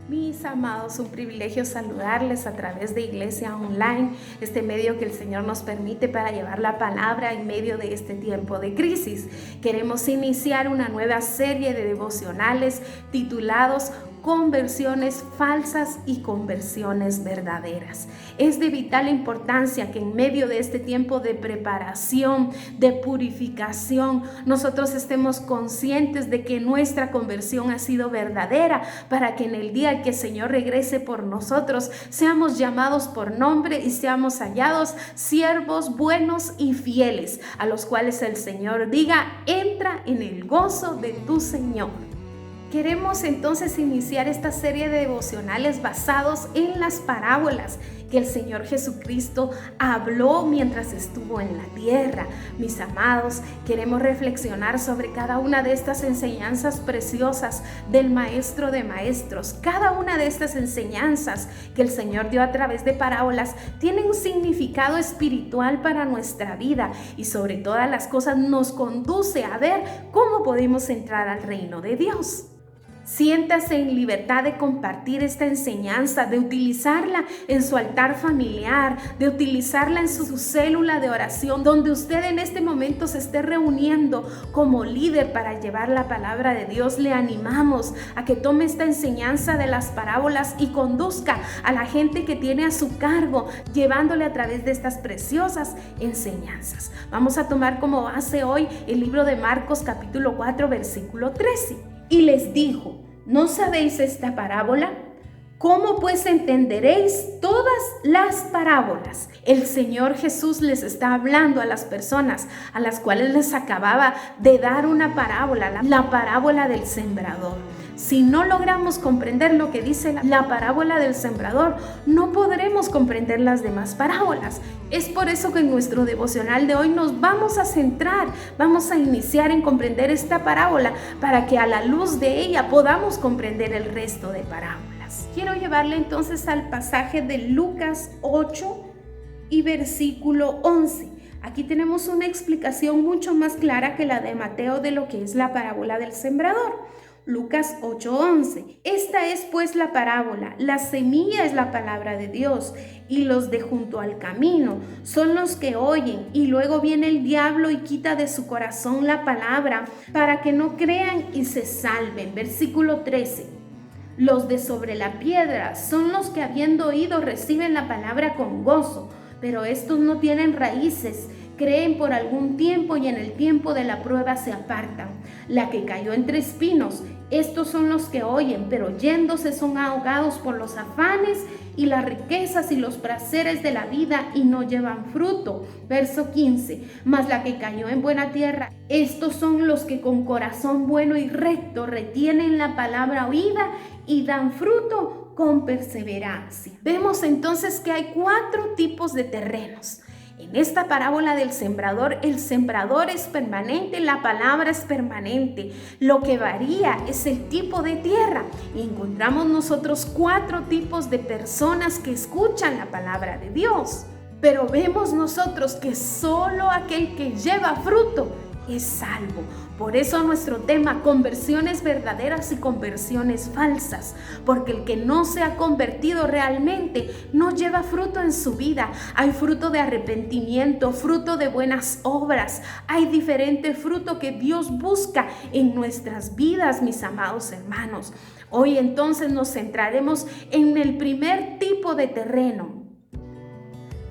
Mis amados, un privilegio saludarles a través de Iglesia Online, este medio que el Señor nos permite para llevar la palabra en medio de este tiempo de crisis. Queremos iniciar una nueva serie de devocionales titulados Conversiones falsas y conversiones verdaderas. Es de vital importancia que en medio de este tiempo de preparación, de purificación, nosotros estemos conscientes de que nuestra conversión ha sido verdadera, para que en el día que el Señor regrese por nosotros, seamos llamados por nombre y seamos hallados siervos buenos y fieles, a los cuales el Señor diga: entra en el gozo de tu Señor. Queremos entonces iniciar esta serie de devocionales basados en las parábolas que el Señor Jesucristo habló mientras estuvo en la tierra. Mis amados, queremos reflexionar sobre cada una de estas enseñanzas preciosas del Maestro de Maestros. Cada una de estas enseñanzas que el Señor dio a través de parábolas tiene un significado espiritual para nuestra vida y sobre todas las cosas nos conduce a ver cómo podemos entrar al reino de Dios. Siéntase en libertad de compartir esta enseñanza, de utilizarla en su altar familiar, de utilizarla en su célula de oración, donde usted en este momento se esté reuniendo como líder para llevar la palabra de Dios. Le animamos a que tome esta enseñanza de las parábolas y conduzca a la gente que tiene a su cargo, llevándole a través de estas preciosas enseñanzas. Vamos a tomar como base hoy el libro de Marcos capítulo 4 versículo 13. Y les dijo: ¿no sabéis esta parábola? ¿Cómo pues entenderéis todas las parábolas? El Señor Jesús les está hablando a las personas a las cuales les acababa de dar una parábola, la parábola del sembrador. Si no logramos comprender lo que dice la parábola del sembrador, no podremos comprender las demás parábolas. Es por eso que en nuestro devocional de hoy nos vamos a centrar, vamos a iniciar en comprender esta parábola para que a la luz de ella podamos comprender el resto de parábolas. Quiero llevarle entonces al pasaje de Lucas 8 y versículo 11. Aquí tenemos una explicación mucho más clara que la de Mateo de lo que es la parábola del sembrador. Lucas 8:11. Esta es pues la parábola. La semilla es la palabra de Dios, y los de junto al camino son los que oyen, y luego viene el diablo y quita de su corazón la palabra para que no crean y se salven. Versículo 13. Los de sobre la piedra son los que, habiendo oído, reciben la palabra con gozo, pero estos no tienen raíces, creen por algún tiempo y en el tiempo de la prueba se apartan. La que cayó entre espinos, estos son los que oyen, pero yéndose son ahogados por los afanes y las riquezas y los placeres de la vida y no llevan fruto. Verso 15. Mas la que cayó en buena tierra, estos son los que con corazón bueno y recto retienen la palabra oída y dan fruto con perseverancia. Vemos entonces que hay 4 tipos de terrenos. En esta parábola del sembrador, el sembrador es permanente, la palabra es permanente. Lo que varía es el tipo de tierra. Y encontramos nosotros 4 tipos de personas que escuchan la palabra de Dios. Pero vemos nosotros que solo aquel que lleva fruto es salvo. Por eso nuestro tema: conversiones verdaderas y conversiones falsas, porque el que no se ha convertido realmente no lleva fruto en su vida. Hay fruto de arrepentimiento, fruto de buenas obras, hay diferente fruto que Dios busca en nuestras vidas, mis amados hermanos. Hoy entonces nos centraremos en el primer tipo de terreno.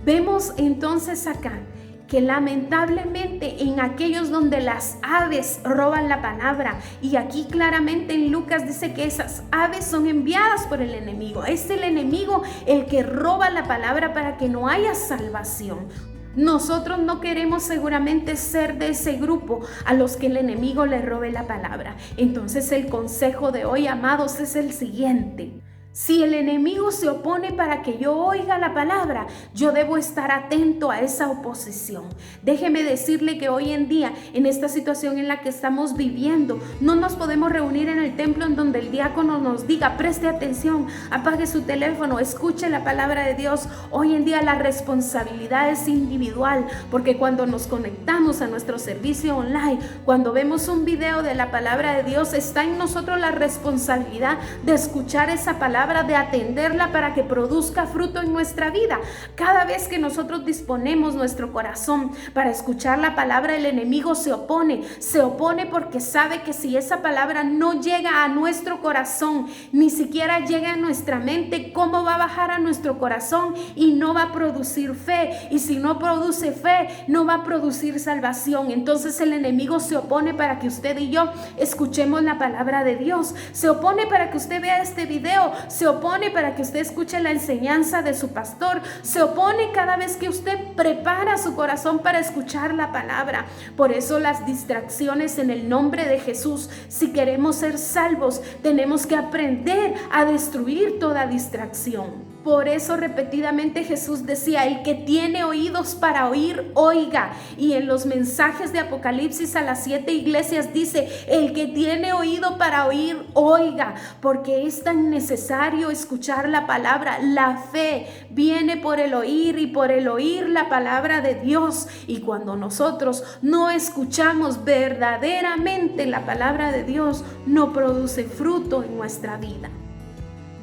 Vemos entonces acá que lamentablemente en aquellos donde las aves roban la palabra, y aquí claramente en Lucas dice que esas aves son enviadas por el enemigo. Es el enemigo el que roba la palabra para que no haya salvación. Nosotros no queremos seguramente ser de ese grupo a los que el enemigo le robe la palabra. Entonces el consejo de hoy, amados, es el siguiente: si el enemigo se opone para que yo oiga la palabra, yo debo estar atento a esa oposición. Déjeme decirle que hoy en día, en esta situación en la que estamos viviendo, no nos podemos reunir en el templo en donde el diácono nos diga: preste atención, apague su teléfono, escuche la palabra de Dios. Hoy en día la responsabilidad es individual, porque cuando nos conectamos a nuestro servicio online, cuando vemos un video de la palabra de Dios, está en nosotros la responsabilidad de escuchar esa palabra palabra, de atenderla para que produzca fruto en nuestra vida. Cada vez que nosotros disponemos nuestro corazón para escuchar la palabra, el enemigo se opone porque sabe que si esa palabra no llega a nuestro corazón, ni siquiera llega a nuestra mente, ¿cómo va a bajar a nuestro corazón? Y no va a producir fe, y si no produce fe, no va a producir salvación. Entonces el enemigo se opone para que usted y yo escuchemos la palabra de Dios, se opone para que usted vea este video, se opone para que usted escuche la enseñanza de su pastor, se opone cada vez que usted prepara su corazón para escuchar la palabra. Por eso las distracciones, en el nombre de Jesús, si queremos ser salvos, tenemos que aprender a destruir toda distracción. Por eso repetidamente Jesús decía: el que tiene oídos para oír, oiga. Y en los mensajes de Apocalipsis a las 7 iglesias dice: el que tiene oído para oír, oiga. Porque es tan necesario escuchar la palabra. La fe viene por el oír, y por el oír la palabra de Dios. Y cuando nosotros no escuchamos verdaderamente la palabra de Dios, no produce fruto en nuestra vida.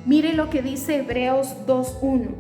Mire lo que dice Hebreos 2:1.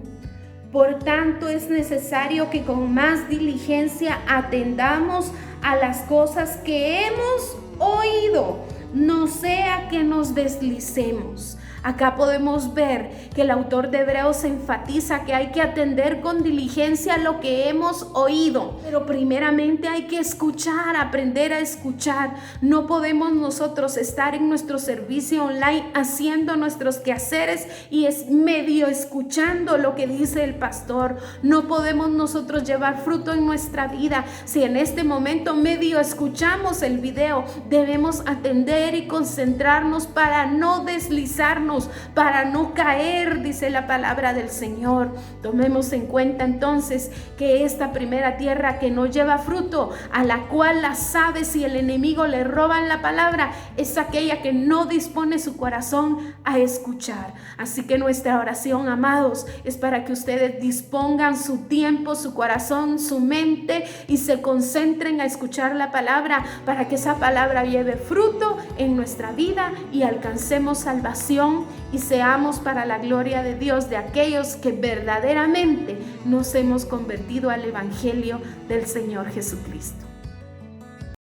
Por tanto, es necesario que con más diligencia atendamos a las cosas que hemos oído, no sea que nos deslicemos. Acá podemos ver que el autor de Hebreos enfatiza que hay que atender con diligencia lo que hemos oído, pero primeramente hay que escuchar, aprender a escuchar. No podemos nosotros estar en nuestro servicio online haciendo nuestros quehaceres y es medio escuchando lo que dice el pastor. No podemos nosotros llevar fruto en nuestra vida si en este momento medio escuchamos el video. Debemos atender y concentrarnos para no deslizarnos, para no caer, dice la palabra del Señor. Tomemos en cuenta entonces que esta primera tierra que no lleva fruto, a la cual las aves y el enemigo le roban la palabra, es aquella que no dispone su corazón a escuchar. Así que nuestra oración, amados, es para que ustedes dispongan su tiempo, su corazón, su mente y se concentren a escuchar la palabra, para que esa palabra lleve fruto en nuestra vida y alcancemos salvación y seamos para la gloria de Dios de aquellos que verdaderamente nos hemos convertido al Evangelio del Señor Jesucristo.